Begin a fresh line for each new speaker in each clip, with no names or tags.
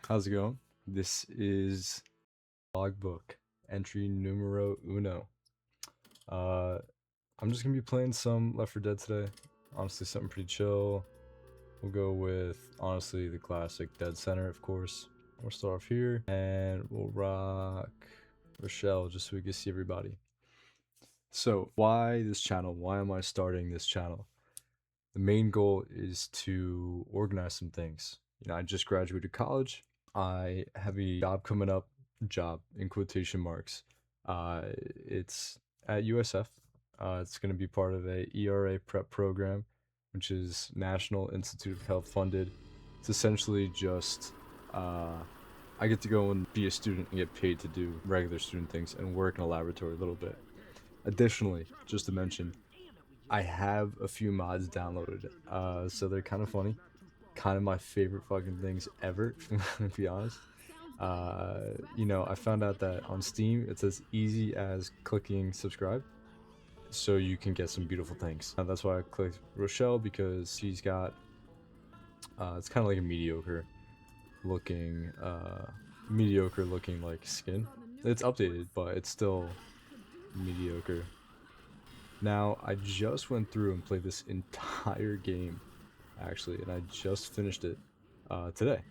How's it going? This is Logbook, entry numero uno. Uh, I'm just gonna be playing some Left 4 Dead today. Honestly, something pretty chill. We'll go with, honestly, the classic Dead Center, of course. We'll start off here, and we'll rock Rochelle, just so we can see everybody. So, why this channel? Why am I starting this channel? The main goal is to organize some things. I just graduated college. I have a job coming up, job in quotation marks. It's at USF. It's going to be part of a ERA prep program, which is National Institute of Health funded. It's essentially just I get to go and be a student and get paid to do regular student things and work in a laboratory a little bit. Additionally, just to mention, I have a few mods downloaded, so they're kind of funny. Kind of my favorite fucking things ever, if I'm gonna be honest. I found out that on Steam it's as easy as clicking subscribe, so you can get some beautiful things. That's why I clicked Rochelle, because she's got it's kind of like a mediocre looking like skin. It's updated, but it's still mediocre. Now, I just went through and played this entire game, actually, and I just finished it today.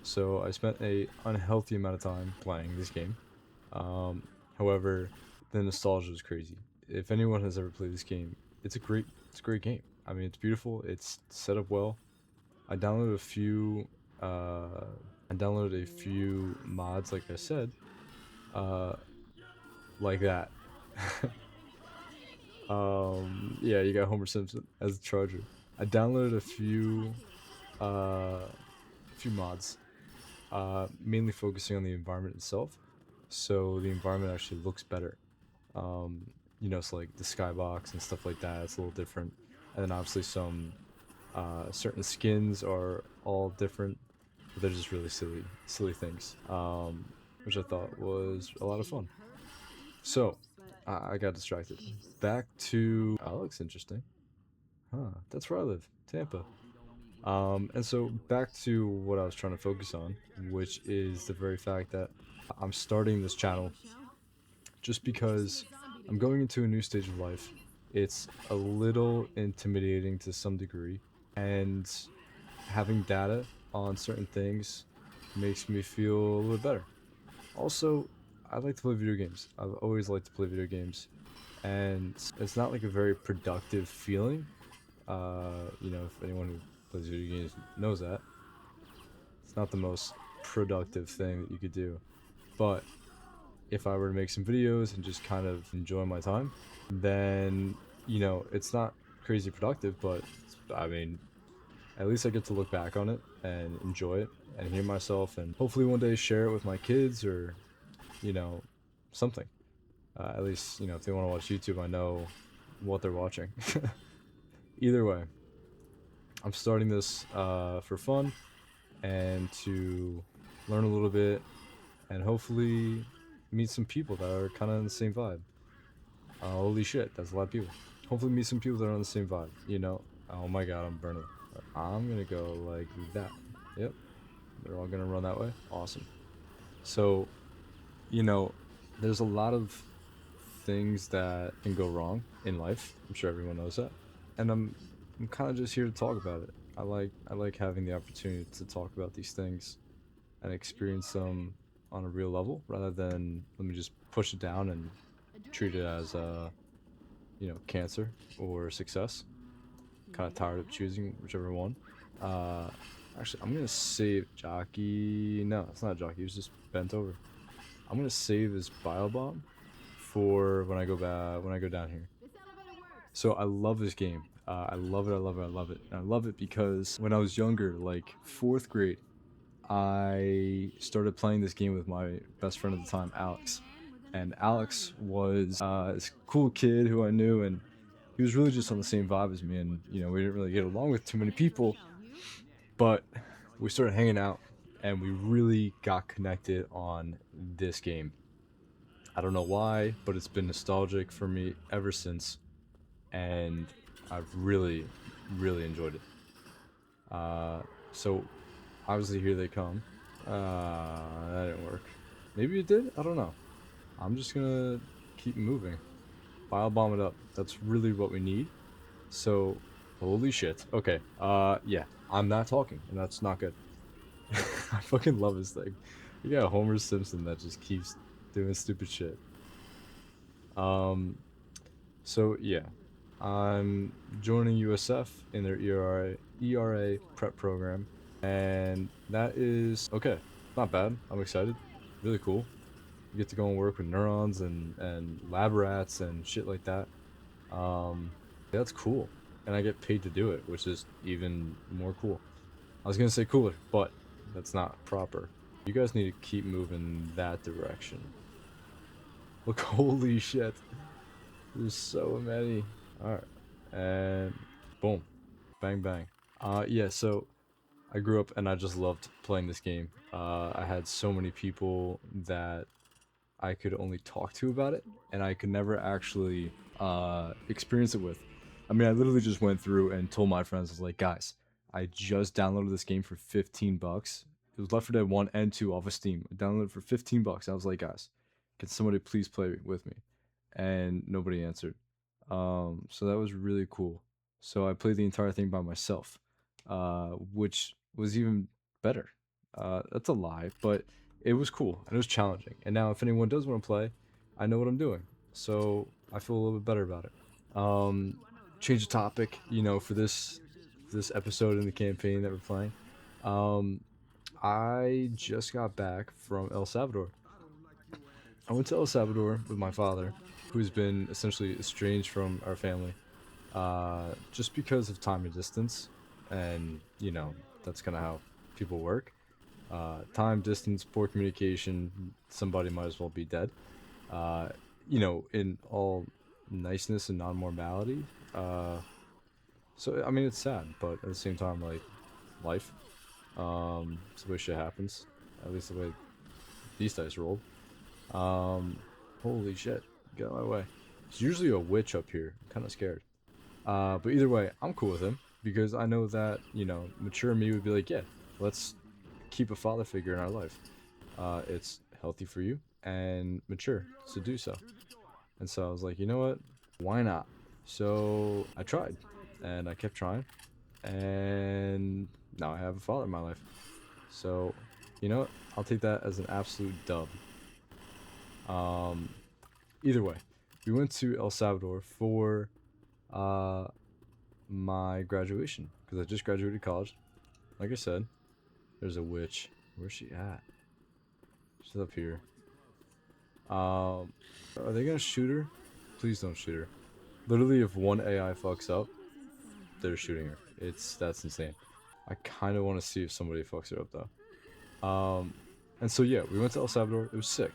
So I spent a unhealthy amount of time playing this game. However, the nostalgia is crazy. If anyone has ever played this game, it's a great game. I mean, it's beautiful. It's set up well. I downloaded a few mods, like I said, like that. Yeah, you got Homer Simpson as the Charger. I downloaded a few mods, mainly focusing on the environment itself, so the environment actually looks better. So like the skybox and stuff like that, it's a little different, and then obviously some certain skins are all different, but they're just really silly things, which I thought was a lot of fun. So I got distracted. Back to that looks interesting. That's where I live, Tampa. And so back to what I was trying to focus on, which is the very fact that I'm starting this channel just because I'm going into a new stage of life. It's a little intimidating to some degree, and having data on certain things makes me feel a little better. Also, I like to play video games. I've always liked to play video games, and it's not like a very productive feeling. If anyone who plays video games knows that, it's not the most productive thing that you could do. But if I were to make some videos and just kind of enjoy my time, then, it's not crazy productive, but I mean, at least I get to look back on it and enjoy it and hear myself, and hopefully one day share it with my kids, or, something. At least, if they want to watch YouTube, I know what they're watching. Either way, I'm starting this for fun and to learn a little bit and hopefully meet some people that are kind of in the same vibe. Holy shit, that's a lot of people. Hopefully meet some people that are on the same vibe, Oh my god, I'm burning. I'm gonna go like that. Yep, they're all gonna run that way. Awesome. So, there's a lot of things that can go wrong in life. I'm sure everyone knows that. And I'm kind of just here to talk about it. I like having the opportunity to talk about these things and experience them on a real level, rather than let me just push it down and treat it as cancer or success. Kind of tired of choosing whichever one. Actually, I'm gonna save Jockey. No, it's not Jockey. He was just bent over. I'm gonna save this bio bomb for when I go down here. So I love this game. I love it. And I love it because when I was younger, like 4th grade, I started playing this game with my best friend at the time, Alex. And Alex was this cool kid who I knew, and he was really just on the same vibe as me. And we didn't really get along with too many people, but we started hanging out, and we really got connected on this game. I don't know why, but it's been nostalgic for me ever since, and I've really enjoyed it. So obviously here they come. That didn't work. Maybe it did? I don't know. I'm just gonna keep moving. Bile bomb it up. That's really what we need. So, holy shit. Okay, yeah. I'm not talking, and that's not good. I fucking love this thing. You got Homer Simpson that just keeps doing stupid shit. Um, so yeah. I'm joining USF in their ERA prep program, and that is okay. Not bad. I'm excited. Really cool. You get to go and work with neurons and lab rats and shit like that. Yeah, that's cool, and I get paid to do it, which is even more cool. I was gonna say cooler, but that's not proper. You guys need to keep moving that direction. Look, holy shit. There's so many. Alright. And boom. Bang bang. Yeah, so I grew up and I just loved playing this game. I had so many people that I could only talk to about it, and I could never actually experience it with. I mean, I literally just went through and told my friends, I was like, guys, I just downloaded this game for 15 bucks. It was Left 4 Dead 1 and 2 off of Steam. I downloaded it for 15 bucks. I was like, guys, can somebody please play with me? And nobody answered. So that was really cool. So I played the entire thing by myself, which was even better. That's a lie, but it was cool and it was challenging. And now, if anyone does want to play, I know what I'm doing, so I feel a little bit better about it. Um, Change the topic, for this episode in the campaign that we're playing. Um, I just got back from El Salvador. I went to El Salvador with my father, who's been essentially estranged from our family, just because of time and distance, and that's kind of how people work. Time, distance, poor communication. Somebody might as well be dead. Uh, in all niceness and non-normality. Uh, so I mean, it's sad, but at the same time, like life. It's the way shit happens. At least the way these dice rolled. Um, Holy shit, get out of my way. There's usually a witch up here. I'm kind of scared. But either way, I'm cool with him because I know that mature me would be like, yeah, let's keep a father figure in our life. It's healthy for you and mature to do so. And so I was like, you know what? Why not? So I tried, and I kept trying, and now I have a father in my life. So, you know what? I'll take that as an absolute dub. Um, Either way, we went to El Salvador for uh my graduation because I just graduated college. Like I said, there's a witch. Where's she at? She's up here. Are they gonna shoot her? Please don't shoot her. Literally, if one AI fucks up, they're shooting her. That's insane. I kind of want to see if somebody fucks her up though. And so yeah, we went to El Salvador. It was sick.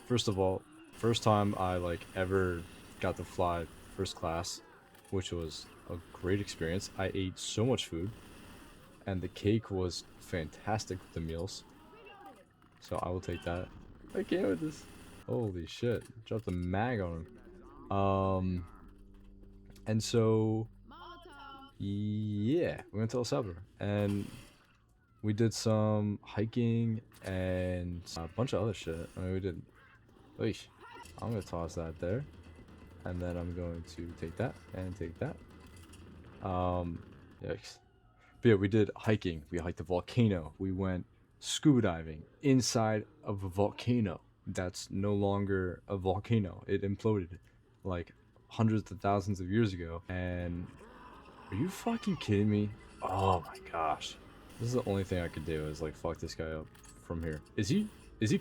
First of all, first time I like ever got to fly first class, which was a great experience. I ate so much food, and the cake was fantastic with the meals. So I will take that. I can't with this. Holy shit! Dropped the mag on him. And so yeah, we went to El Salvador, and we did some hiking and a bunch of other shit. I mean, we did. Eesh. I'm gonna toss that there, and then I'm going to take that and take that. Yikes. But yeah, we did hiking. We hiked a volcano. We went scuba diving inside of a volcano that's no longer a volcano. It imploded like hundreds of thousands of years ago. And are you fucking kidding me? Oh my gosh. This is the only thing I could do is like fuck this guy up from here. Is he where's he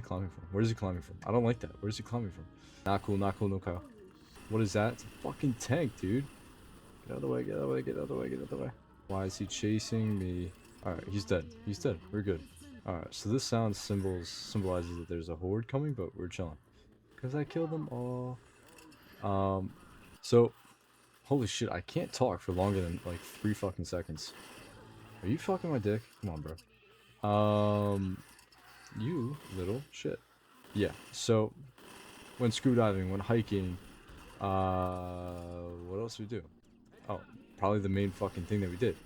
climbing from? Where's he climbing from? I don't like that. Where's he climbing from? Not cool, not cool, no Kyle. What is that? It's a fucking tank, dude. Get out of the way, get out of the way, get out of the way, get out of the way. Why is he chasing me? Alright, he's dead. He's dead. We're good. Alright, so this sound symbolizes that there's a horde coming, but we're chilling. Because I killed them all. So, holy shit, I can't talk for longer than like 3 fucking seconds. Are you fucking my dick? Come on, bro. You little shit. Yeah, so, went scuba diving, went hiking. What else did we do? Oh, probably the main fucking thing that we did.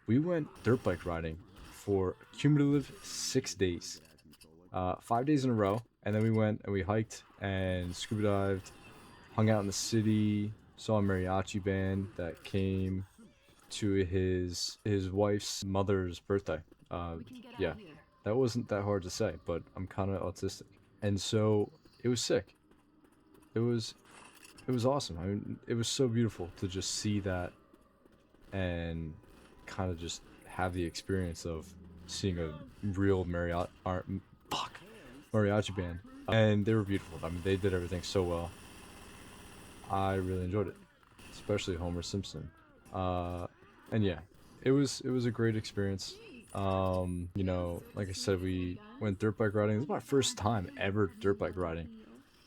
We went dirt bike riding for cumulative 6 days. 5 days in a row, and then we went and we hiked and scuba dived, hung out in the city, saw a mariachi band that came to his wife's mother's birthday. Yeah, that wasn't that hard to say, but I'm kind of autistic, and so it was sick. It was awesome. I mean, it was so beautiful to just see that and kind of just have the experience of seeing a real mariachi band, and they were beautiful. I mean, they did everything so well. I really enjoyed it, especially Homer Simpson. And yeah, it was a great experience. You know, like I said, we went dirt bike riding. It was my first time ever dirt bike riding.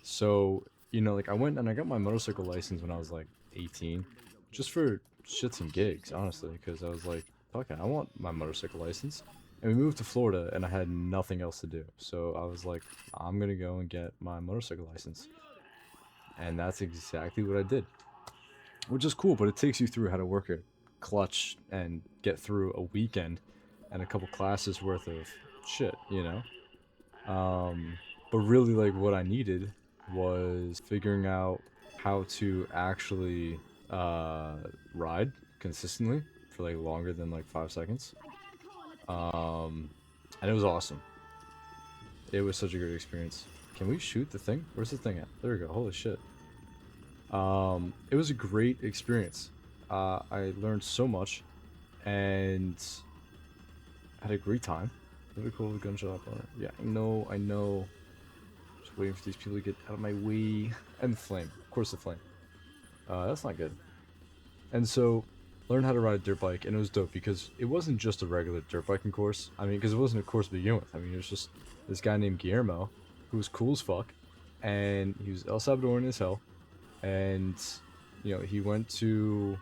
So, you know, like I went and I got my motorcycle license when I was like 18, just for shits and gigs, honestly, because I was like, fuck it, I want my motorcycle license. And we moved to Florida and I had nothing else to do. So I was like, I'm gonna go and get my motorcycle license. And that's exactly what I did. Which is cool, but it takes you through how to work a clutch and get through a weekend and a couple classes worth of shit, you know? But really, like, what I needed was figuring out how to actually ride consistently for like longer than like 5 seconds. And it was awesome. It was such a great experience. Can we shoot the thing? Where's the thing at? There we go. Holy shit. It was a great experience. I learned so much and had a great time. Really cool gunshot up on it. Yeah, I know. Just waiting for these people to get out of my way. And the flame. Of course the flame. That's not good. And so, learned how to ride a dirt bike, and it was dope because it wasn't just a regular dirt biking course. I mean, because it wasn't a course to begin with. I mean, it was just this guy named Guillermo, who was cool as fuck, and he was El Salvadorian as hell, and, you know, he went to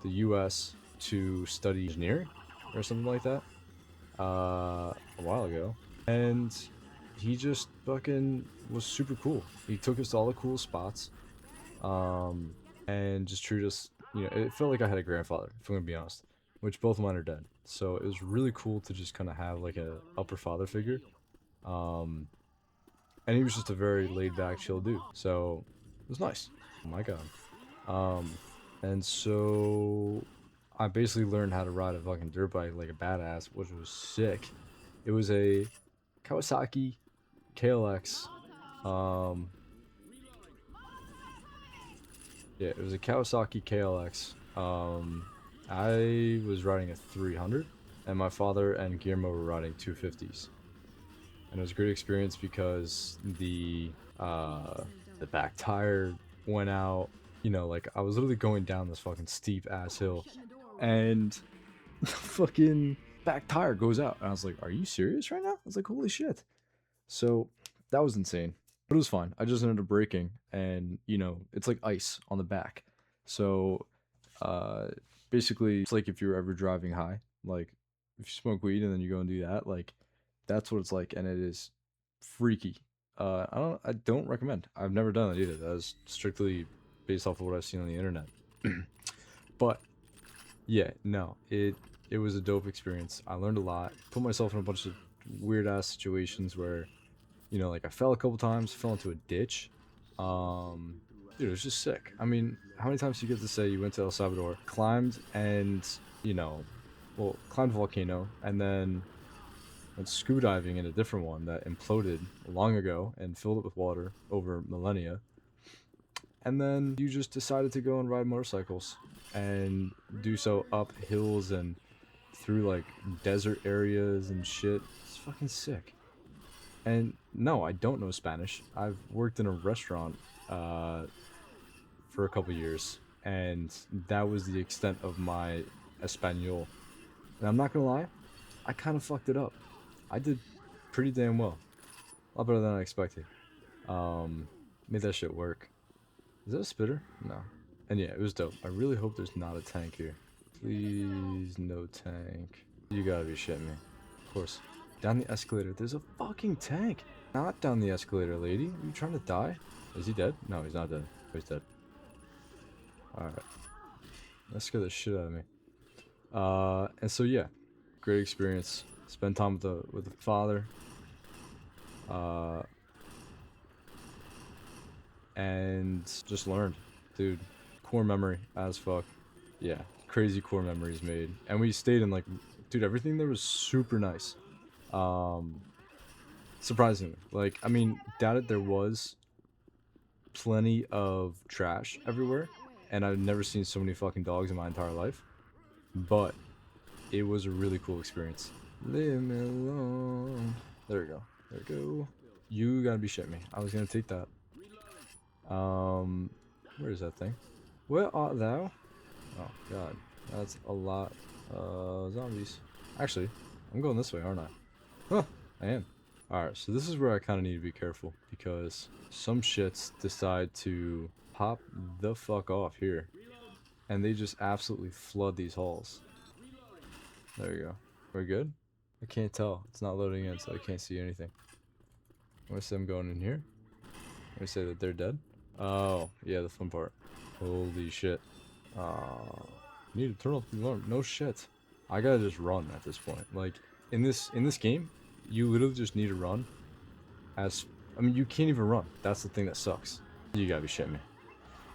the U.S. to study engineering, or something like that, a while ago, and he just fucking was super cool. He took us to all the cool spots, and just treated us, you know, it felt like I had a grandfather, if I'm gonna be honest, which both of mine are dead. So it was really cool to just kind of have like a upper father figure. And he was just a very laid back, chill dude. So it was nice. Oh my god. And so I basically learned how to ride a fucking dirt bike like a badass, which was sick. It was a Kawasaki KLX. Yeah, it was a Kawasaki KLX. I was riding a 300, and my father and Guillermo were riding 250s. And it was a great experience because the back tire went out. You know, like I was literally going down this fucking steep ass hill, and the fucking back tire goes out. And I was like, "Are you serious right now?" I was like, "Holy shit!" So that was insane, but it was fine. I just ended up braking, and you know, it's like ice on the back. So, basically, it's like if you're ever driving high, like if you smoke weed and then you go and do that, like that's what it's like, and it is freaky. I don't recommend. I've never done it either. That is strictly based off of what I've seen on the internet. But yeah, no, it was a dope experience. I learned a lot. Put myself in a bunch of weird ass situations where, you know, like I fell a couple times, fell into a ditch. Dude, it was just sick. I mean, how many times do you get to say you went to El Salvador, climbed and, you know, well, climbed a volcano, and then went scuba diving in a different one that imploded long ago and filled it with water over millennia. And then you just decided to go and ride motorcycles and do so up hills and through like desert areas and shit. It's fucking sick. And no, I don't know Spanish. I've worked in a restaurant for a couple years, and that was the extent of my Espanol. And I'm not gonna lie, I kind of fucked it up. I did pretty damn well. A lot better than I expected. Made that shit work. Is that a spitter? No. And yeah, it was dope. I really hope there's not a tank here. Please, no tank. You gotta be shitting me. Of course. Down the escalator. There's a fucking tank. Not down the escalator, lady. Are you trying to die? Is he dead? No, he's not dead. Oh, he's dead. Alright. That scared the shit out of me. And so yeah, great experience. spend time with the father, and just learned, dude. Core memory as fuck. Yeah, crazy core memories made, and we stayed in like, dude, everything there was super nice. Surprisingly, like, I mean, doubted there was plenty of trash everywhere, and I've never seen so many fucking dogs in my entire life, but it was a really cool experience. Leave me alone. There we go. There we go. You gotta be shitting me. I was gonna take that. Where is that thing? Where art thou? Oh god, that's a lot of zombies. Actually, I'm going this way, aren't I? Huh, I am. Alright, so this is where I kind of need to be careful, because some shits decide to pop the fuck off here, and they just absolutely flood these halls. There you go. We're good? I can't tell. It's not loading in, so I can't see anything. I'm gonna say I'm going in here. I'm gonna say that they're dead. Oh, yeah, the fun part. Holy shit. Need to turn off the alarm. No shit. I gotta just run at this point. Like, in this game, you literally just need to run. I mean, you can't even run. That's the thing that sucks. You gotta be shitting me.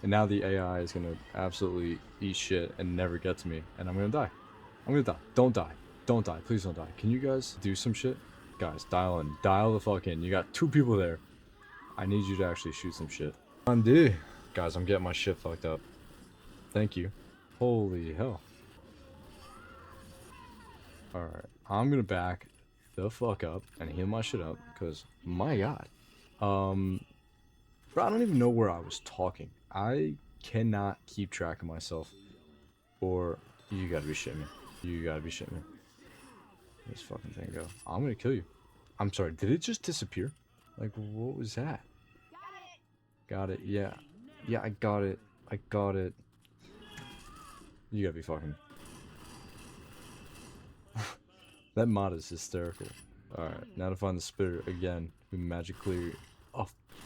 And now the AI is gonna absolutely eat shit and never get to me, and I'm gonna die. I'm gonna die. Don't die. Don't die. Please don't die. Can you guys do some shit? Guys, dial in. Dial the fuck in. You got 2 people there. I need you to actually shoot some shit. Undo. Guys, I'm getting my shit fucked up. Thank you. Holy hell. Alright. I'm gonna back the fuck up and heal my shit up, because, my god. Bro, I don't even know where I was talking. I cannot keep track of myself. Or, you gotta be shitting me. You gotta be shitting me. This fucking thing go. I'm gonna kill you. I'm sorry, did it just disappear? Like, what was that? Got it, yeah. Yeah, I got it. I got it. You gotta be fucking... That mod is hysterical. Alright, now to find the spirit again, who magically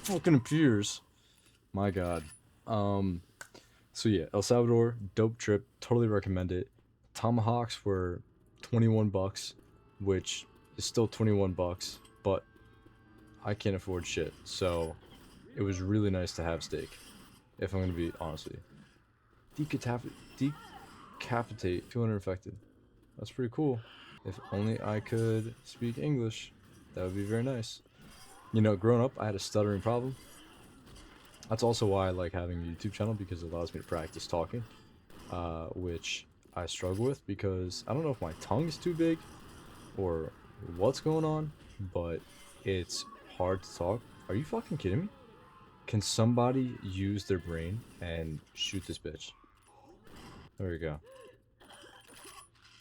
fucking appears. My god. So yeah, El Salvador, dope trip, totally recommend it. Tomahawks were 21 bucks, which is still 21 bucks, but I can't afford shit, so it was really nice to have steak, if I'm gonna be honest with you. Decapitate 200 infected. That's pretty cool. If only I could speak English, that would be very nice. You know, growing up, I had a stuttering problem. That's also why I like having a YouTube channel, because it allows me to practice talking, which I struggle with, because I don't know if my tongue is too big or what's going on, but it's hard to talk. Are you fucking kidding me? Can somebody use their brain and shoot this bitch? There we go.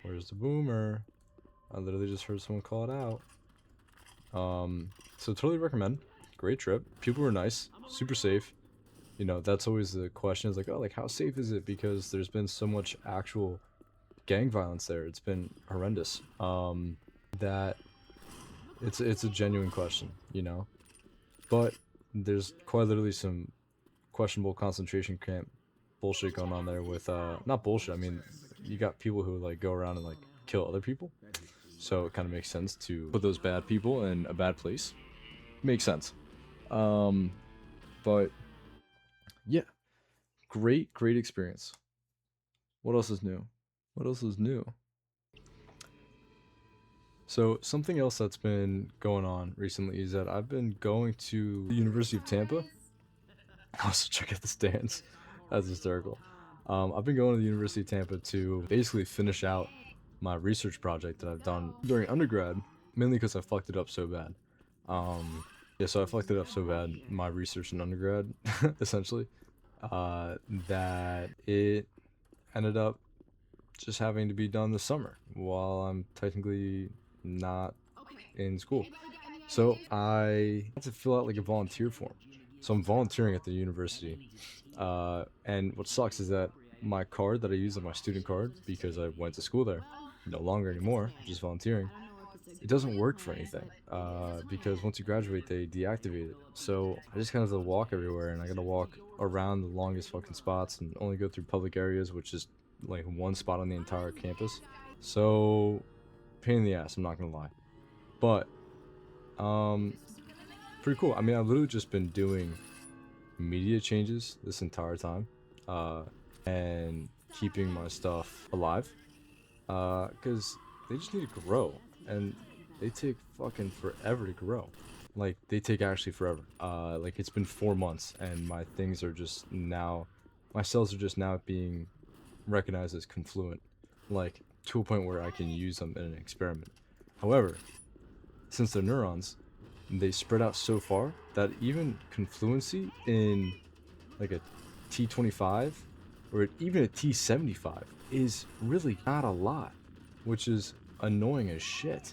Where's the boomer? I literally just heard someone call it out. So totally recommend. Great trip. People were nice, super safe. You know, that's always the question, is like, oh, like, how safe is it? Because there's been so much actual gang violence there. It's been horrendous. That it's a genuine question, you know. But there's quite literally some questionable concentration camp bullshit going on there with not bullshit. I mean, you got people who like go around and like kill other people. So it kind of makes sense to put those bad people in a bad place. Makes sense. But yeah, great experience. What else is new? What else is new? So something else that's been going on recently is that I've been going to the University of Tampa. Also, check out the stands. That's hysterical. I've been going to the University of Tampa to basically finish out my research project that I've done during undergrad, mainly because I fucked it up so bad. Yeah, so I fucked it up so bad, my research in undergrad, essentially, that it ended up just having to be done this summer while I'm technically not in school. So I had to fill out like a volunteer form. So I'm volunteering at the university. And what sucks is that my card that I use as my student card, because I went to school there, no longer anymore, just volunteering, it doesn't work for anything. Because once you graduate, they deactivate it. So I just kind of have to walk everywhere, and I gotta walk around the longest fucking spots and only go through public areas, which is like one spot on the entire campus. So pain in the ass, I'm not gonna lie. But pretty cool. I mean, I've literally just been doing media changes this entire time, and keeping my stuff alive, because they just need to grow, and they take fucking forever to grow. Like, they take actually forever. Like, it's been 4 months, and my things are just now, my cells are just now being recognized as confluent, like, to a point where I can use them in an experiment. However, since they're neurons, they spread out so far that even confluency in like a T25 or even a T75 is really not a lot, which is annoying as shit.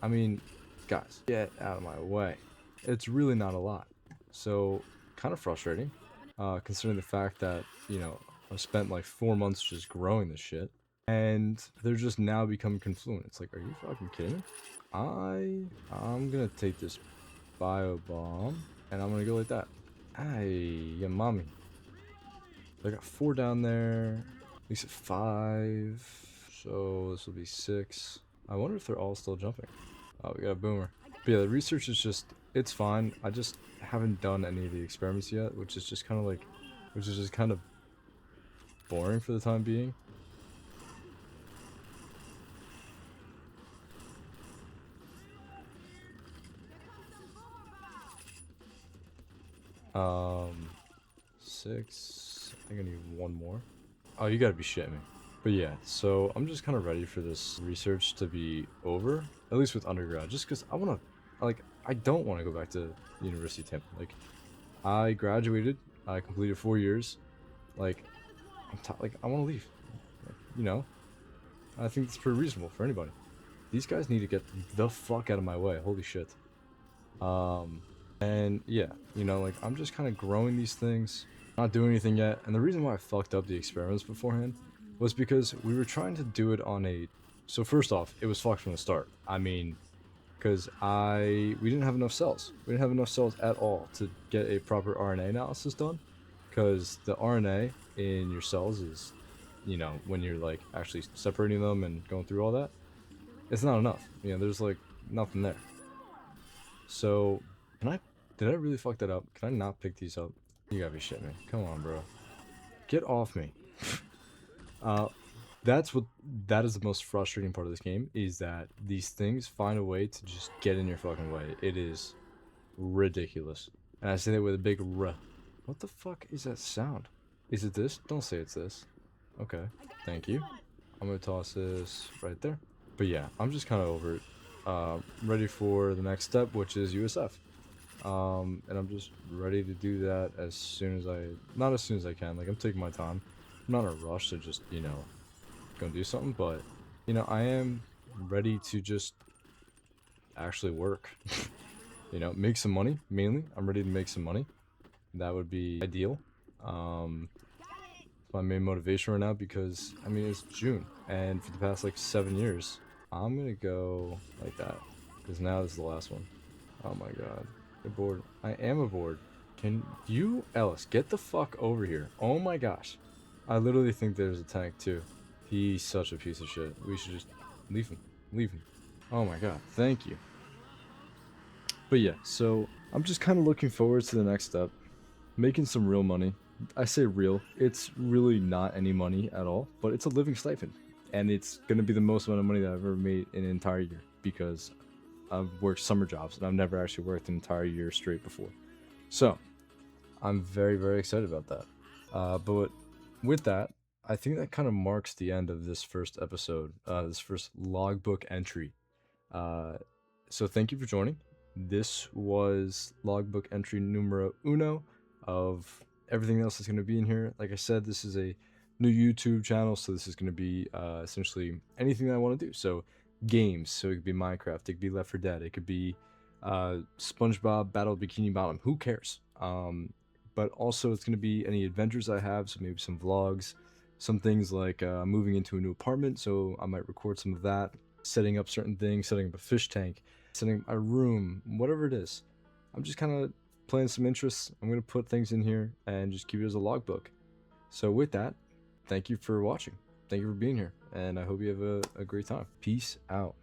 I mean, guys, get out of my way. It's really not a lot. So, kind of frustrating, considering the fact that, you know, I've spent like 4 months just growing this shit, and they're just now becoming confluent. It's like, are you fucking kidding me? I'm gonna take this bio bomb, and I'm gonna go like that. Ay, yeah, mommy. I got 4 down there. At least 5. So this will be 6. I wonder if they're all still jumping. Oh, we got a boomer. But yeah, the research is just, it's fine. I just haven't done any of the experiments yet, which is just kind of like, which is just kind of boring for the time being. Um, 6. I think I need 1 more. Oh, you gotta be shitting me. But yeah, so I'm just kind of ready for this research to be over, at least with undergrad, just because I want to, like, I don't want to go back to University of Tampa. Like, I graduated, I completed 4 years, like, like, I want to leave, like, you know, I think it's pretty reasonable for anybody. These guys need to get the fuck out of my way, holy shit. And yeah, you know, like, I'm just kind of growing these things, not doing anything yet, and the reason why I fucked up the experiments beforehand was because we were trying to do it on a, so first off, it was fucked from the start. I mean, because we didn't have enough cells. We didn't have enough cells at all to get a proper RNA analysis done, because the RNA in your cells is, you know, when you're like actually separating them and going through all that, it's not enough. You know, there's like nothing there. So, did I really fuck that up? Can I not pick these up? You gotta be shitting me. Come on, bro. Get off me. uh, that is the most frustrating part of this game, is that these things find a way to just get in your fucking way. It is ridiculous. And I say that with a big R. What the fuck is that sound? Is it this? Don't say it's this. Okay, thank you. I'm gonna toss this right there. But yeah, I'm just kind of over it. Ready for the next step, which is USF. And I'm just ready to do that as soon as not as soon as I can. Like, I'm taking my time. I'm not in a rush to just, you know, go do something, but, you know, I am ready to just actually work. You know, make some money, mainly. I'm ready to make some money. That would be ideal. It's my main motivation right now, because, I mean, it's June, and for the past, like, 7 years, I'm gonna go like that, because now this is the last one. Oh my god. Aboard. I am aboard. Can you, Ellis, get the fuck over here? Oh my gosh. I literally think there's a tank too. He's such a piece of shit. We should just leave him. Leave him. Oh my god. Thank you. But yeah, so I'm just kind of looking forward to the next step. Making some real money. I say real. It's really not any money at all, but it's a living stipend. And it's going to be the most amount of money that I've ever made in an entire year, because I've worked summer jobs, and I've never actually worked an entire year straight before. So, I'm very, very excited about that. But with that, I think that kind of marks the end of this first episode, this first logbook entry. So thank you for joining. This was logbook entry numero uno of everything else that's going to be in here. Like I said, this is a new YouTube channel, so this is going to be essentially anything that I want to do. So games, so it could be Minecraft, it could be Left 4 Dead, it could be SpongeBob Battle Bikini Bottom, who cares? But also it's going to be any adventures I have, so maybe some vlogs, some things like moving into a new apartment, so I might record some of that, setting up certain things, setting up a fish tank, setting up a room, whatever it is. I'm just kind of playing some interests. I'm going to put things in here and just keep it as a logbook. So with that, thank you for watching. thank you for being here, and I hope you have a great time. Peace out.